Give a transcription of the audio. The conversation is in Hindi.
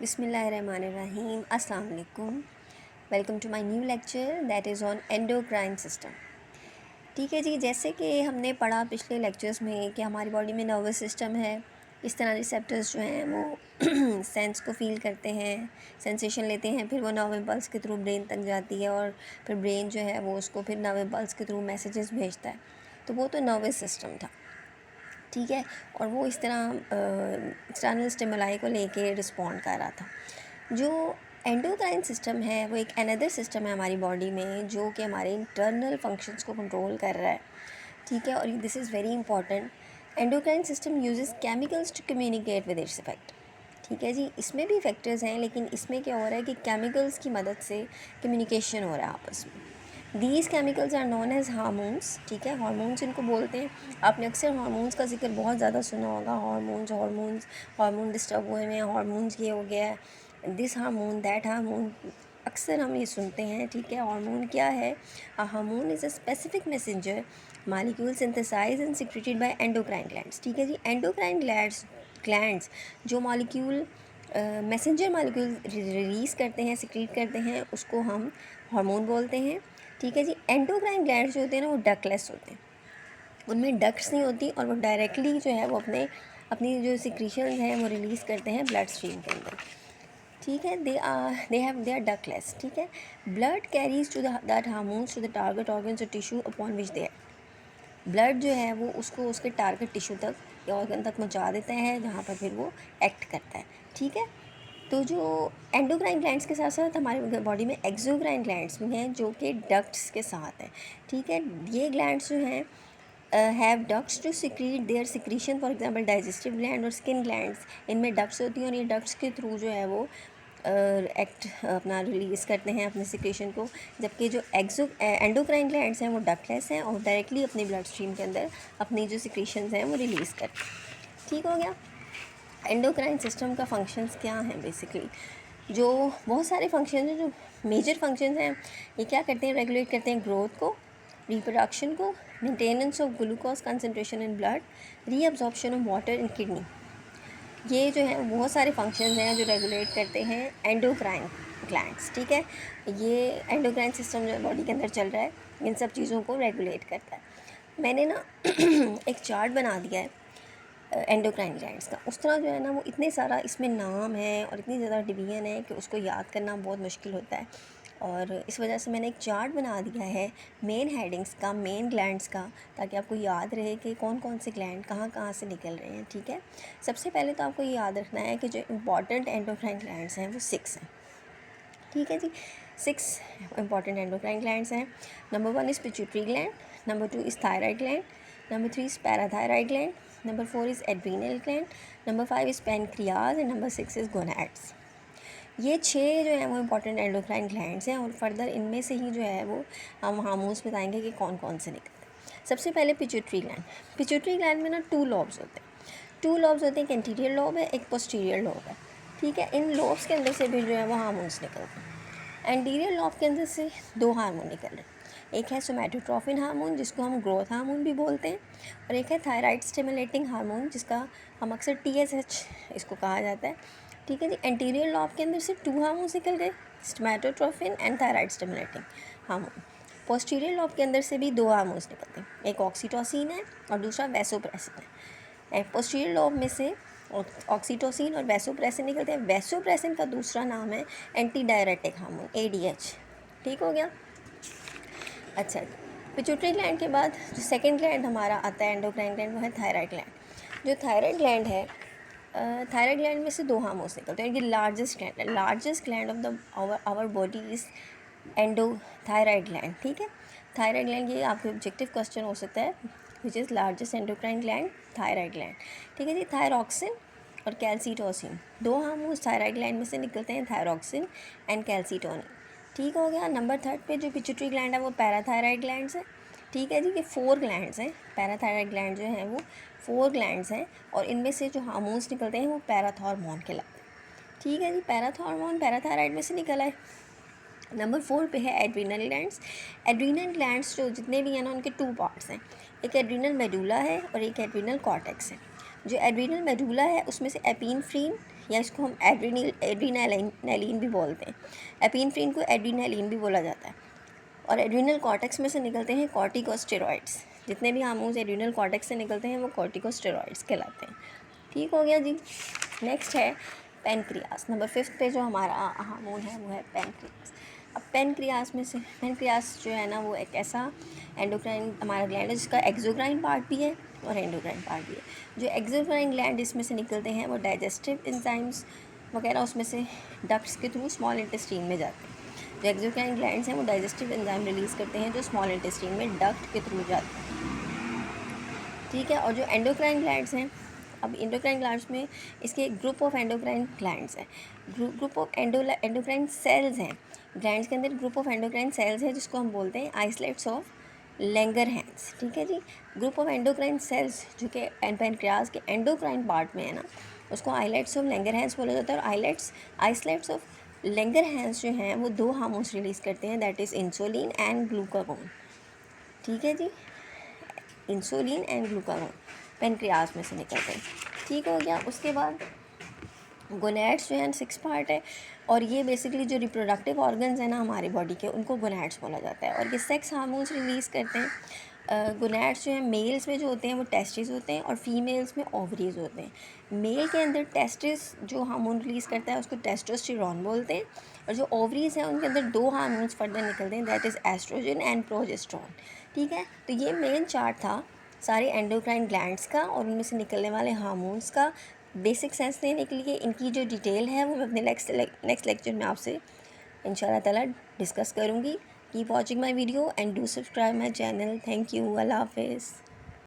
बिस्मिल्लाहिर्रहमानिर्रहीम अस्सलाम वालेकुम। Welcome to my new lecture that is on endocrine system. ठीक है जी, जैसे कि हमने पढ़ा पिछले लेक्चर्स में कि हमारी बॉडी में नर्वस सिस्टम है, इस तरह रिसेप्टर्स जो हैं वो सेंस को फील करते हैं, सेंसेशन लेते हैं, फिर वो नर्व इम्पल्स के थ्रू ब्रेन तक जाती है और फिर ब्रेन जो है वो उसको फिर नर्व इम्पल्स के थ्रू मैसेजेस भेजता है। तो वो तो नर्वस सिस्टम था, ठीक है। और वो इस तरह एक्सटर्नल स्टिमुलाई को लेके रिस्पॉन्ड कर रहा था। जो एंडोक्राइन सिस्टम है वो एक अनदर सिस्टम है हमारी बॉडी में जो कि हमारे इंटरनल फंक्शंस को कंट्रोल कर रहा है, ठीक है। और this is very important. Endocrine system uses chemicals to communicate with its effect, ठीक है जी। इसमें भी फैक्टर्स हैं, लेकिन इसमें क्या हो रहा है कि केमिकल्स की मदद से कम्युनिकेशन हो रहा है आपस में। These chemicals are known as hormones, ठीक है। हार्मोन्स इनको बोलते हैं। आपने अक्सर हार्मोन्स का जिक्र बहुत ज़्यादा सुना होगा। हार्मोन डिस्टर्ब हुए हैं, हार्मोन्स ये हो गया है, दिस हार्मोन दैट हार्मोन, अक्सर हम ये सुनते हैं, ठीक है। हार्मोन क्या है? A hormone is a specific messenger molecule synthesize and secreted by endocrine glands, ठीक है जी। एंडोक्राइन ग्लैंड्स जो मालिक्यूल मैसेंजर मालिक्यूल रिलीज़ करते हैं, सिक्रीट करते हैं, उसको हम हार्मोन बोलते हैं, ठीक है जी। एंडोक्राइन ग्लैंड्स जो होते हैं ना वो डक्टलेस होते हैं, उनमें डक्ट्स नहीं होती और वो डायरेक्टली जो है वो अपनी जो सिक्रीशन हैं वो रिलीज़ करते हैं ब्लड स्ट्रीम के अंदर, ठीक है। दे आर डक्टलेस, ठीक है। Blood carries to that hormones to the target organs और tissue upon which they, blood जो है वो उसको उसके टारगेट टिश्यू तक या ऑर्गन तक पहुंचा देता है, जहाँ पर फिर वो एक्ट करता है, ठीक है। तो जो एंडोक्राइन ग्लैंड्स के साथ साथ हमारे बॉडी में एक्सोक्राइन ग्लैंड्स भी हैं जो कि डक्ट्स के साथ हैं, ठीक है। ये ग्लैंड्स जो हैं have ducts to secrete their secretion, for example digestive gland और स्किन ग्लैंड्स, इनमें डक्ट्स होती हैं और ये डक्ट्स के थ्रू जो है वो एक्ट अपना रिलीज़ करते हैं अपने सिक्रेशन को। जबकि जो एंडोक्राइन ग्लैंड्स हैं वो डक्टलेस हैं और डायरेक्टली अपने ब्लड स्ट्रीम के अंदर अपनी जो सिक्रेशंस हैं वो रिलीज़ करते हैं, ठीक हो गया। एंडोक्राइन सिस्टम का फंक्शंस क्या हैं? बेसिकली जो बहुत सारे फंक्शन हैं, जो मेजर फंक्शंस हैं, ये क्या करते हैं? रेगुलेट करते हैं ग्रोथ को, रिप्रोडक्शन को, maintenance of glucose concentration in blood, reabsorption of water in kidney. ये जो है बहुत सारे फंक्शंस हैं जो रेगुलेट करते हैं एंडोक्राइन ग्लैंड्स, ठीक है। ये एंडोक्राइन सिस्टम जो बॉडी के अंदर चल रहा है इन सब चीज़ों को रेगुलेट करता है। मैंने ना एक चार्ट बना दिया है एंडोक्राइन ग्लैंड्स का। उस तरह जो है ना वो इतने सारा इसमें नाम है और इतनी ज़्यादा डिवीज़न है कि उसको याद करना बहुत मुश्किल होता है, और इस वजह से मैंने एक चार्ट बना दिया है मेन हेडिंग्स का, मेन ग्लैंड्स का, ताकि आपको याद रहे कि कौन कौन से ग्लैंड कहाँ कहाँ से निकल रहे हैं, ठीक है। सबसे पहले तो आपको ये याद रखना है कि जो इम्पॉर्टेंट एंडोक्राइन ग्लैंड्स हैं वो 6 हैं, ठीक है जी। 6 इम्पॉर्टेंट एंडोक्राइन ग्लैंड्स हैं। Number 1 is pituitary gland, number 2 is thyroid gland, number 3 is parathyroid gland, number 4 is adrenal gland, number 5 is pancreas and number 6 is gonads. ये 6 जो है वो इम्पॉर्टेंट एंडोक्राइन ग्लैंड्स हैं और फर्दर इनमें से ही जो है वो हम हार्मोन्स बताएंगे कि कौन कौन से निकलते हैं। सबसे पहले पिट्यूटरी ग्लैंड। पिट्यूटरी ग्लैंड में ना 2 लॉब्स होते हैं। 2 लॉब्स होते हैं, एक एंटीरियर लॉब है, एक पोस्टीरियर लॉब है, ठीक है। इन लॉब्स के अंदर से भी जो है वो हार्मोन्स निकलते हैं। एंटीरियर लॉब के अंदर से 2 हार्मोन निकल रहे हैं, एक है सोमैटोट्रोफिन हार्मोन जिसको हम ग्रोथ हार्मोन भी बोलते हैं, और एक है थायराइड स्टिमुलेटिंग हार्मोन जिसका हम अक्सर TSH इसको कहा जाता है, ठीक है जी। एंटीरियर लॉब के अंदर से 2 हार्मोन्स निकल गए, somatotrophin and thyroid stimulating hormone. Posterior lobe के अंदर से भी 2 हार्मोन्स निकलते हैं, एक ऑक्सीटोसिन है और दूसरा वैसोप्रेसिन है। पोस्टीरियर लॉब में से ऑक्सीटोसिन और वैसोप्रेसिन निकलते हैं। वैसोप्रेसिन का दूसरा नाम है एंटी डायरेटिक हार्मोन, ADH, ठीक हो गया। अच्छा, पिट्यूटरी ग्लैंड के बाद जो सेकंड ग्लैंड हमारा आता है एंडोक्राइन ग्लैंड, वो है थायराइड ग्लैंड। जो थायराइड ग्लैंड है, थायराइड ग्लैंड में से 2 हार्मोन्स निकलते हैं। ये लार्जेस्ट ग्लैंड है, largest gland of the our body is endo thyroid gland, ठीक है। थायराइड ग्लैंड, ये आपके ऑब्जेक्टिव क्वेश्चन हो सकता है, which is largest endocrine gland, thyroid gland, ठीक है जी। थायरॉक्सिन और कैल्सीटोसिन 2 हार्मोन्स थायराइड ग्लैंड में से निकलते हैं, थायरॉक्सिन एंड कैल्सीटोनिन, ठीक हो गया। नंबर 3 पे जो पिट्यूटरी ग्लैंड है वो पैराथायराइड ग्लैंड्स है, ठीक है जी। ये 4 ग्लैंड्स हैं, पैराथायराइड ग्लैंड जो हैं वो 4 ग्लैंड्स हैं, और इनमें से जो हार्मोन्स निकलते हैं वो पैराथॉर्मोन कहलाते हैं, ठीक है जी। पैराथॉर्मोन पैराथायराइड में से निकला है। नंबर 4 पे है एड्रीनल ग्लैंड्स। एड्रीनल ग्लैंड्स जो जितने भी हैं ना उनके 2 पार्ट्स हैं, एक एड्रीनल मेडुला है और एक एड्रीनल कॉर्टेक्स है। जो एड्रीनल मेडुला है उसमें से एपिनफ्रीन या इसको हम एड्रीनलिन भी बोलते हैं। एपिनेफ्रिन को एड्रीनलिन भी बोला जाता है। और एड्रीनल कॉर्टेक्स में से निकलते हैं कॉर्टिकोस्टेरॉइड्स। जितने भी हार्मोन्स एड्रीनल कॉर्टेक्स से निकलते हैं वो कॉर्टिकोस्टेरॉइड्स कहलाते हैं। ठीक हो गया जी। नेक्स्ट है पेनक्रियास। नंबर 5 पे जो हमारा हार्मोन है वो है पेनक्रियास। अब पेनक्रियास में से पेनक्रियास जो है ना वो एक ऐसा एंडोक्राइन हमारा ग्लैंड है जिसका एक्सोक्राइन पार्ट भी है और एंडोक्राइन पार्ट भी है। जो एक्सोक्राइन ग्लैंड इसमें से निकलते हैं वो डाइजेस्टिव एंजाइम्स वगैरह उसमें से डक्ट्स के थ्रू स्मॉल इंटेस्टीन में जाते हैं। जो एक्सोक्राइन ग्लैंड्स हैं वो डाइजेस्टिव एंजाइम रिलीज़ करते हैं जो स्मॉल इंटेस्टीन में डक्ट के थ्रू जाते हैं। ठीक है। और जो एंडोक्राइन ग्लैंड्स हैं, अब एंडोक्राइन ग्लैंड्स में इसके ग्रुप ऑफ एंडोक्राइन ग्लैंड्स है, ग्रुप ऑफ एंडोक्राइन सेल्स हैं। ग्लैंड्स के अंदर ग्रुप ऑफ एंडोक्राइन सेल्स है जिसको हम बोलते हैं आइसलेट्स ऑफ लैंगरहैंस। ठीक है जी। ग्रुप ऑफ एंडोक्राइन सेल्स जो कि पेनक्रियास के एंडोक्राइन पार्ट में है ना उसको आइलेट्स ऑफ लैंगरहैंस बोला जाता है। और आइसलेट्स ऑफ लैंगरहैंस जो हैं वो 2 हार्मोन्स रिलीज़ करते हैं, that is insulin and glucagon. ठीक है जी। इंसुलिन एंड ग्लूकागोन पेनक्रियास में से निकलते हैं। ठीक हो गया। उसके बाद गोनैड्स जो है 6 पार्ट है और ये बेसिकली जो रिप्रोडक्टिव ऑर्गन्स हैं ना हमारी बॉडी के उनको गोनैड्स बोला जाता है और ये सेक्स हार्मोन्स रिलीज़ करते हैं। गोनैड्स जो हैं मेल्स में जो होते हैं वो टेस्टिस होते हैं और फीमेल्स में ओवरीज होते हैं। मेल के अंदर टेस्टिस जो हार्मोन रिलीज़ करता है उसको टेस्टोस्टेरोन बोलते हैं और जो ओवरीज हैं उनके अंदर 2 हार्मोन्स फर्दर निकलते हैं, that is oestrogen and progesterone. ठीक है। तो ये मेन चार्ट था सारे एंडोक्राइन ग्लैंड्स का और उनमें से निकलने वाले हार्मोन्स का बेसिक सेंस देने के लिए। इनकी जो डिटेल है वो मैं अपने नेक्स्ट लेक्चर में आपसे इंशाल्लाह ताला डिस्कस करूँगी। Keep watching my video and do subscribe my channel. Thank you. अल्लाह हाफिज़।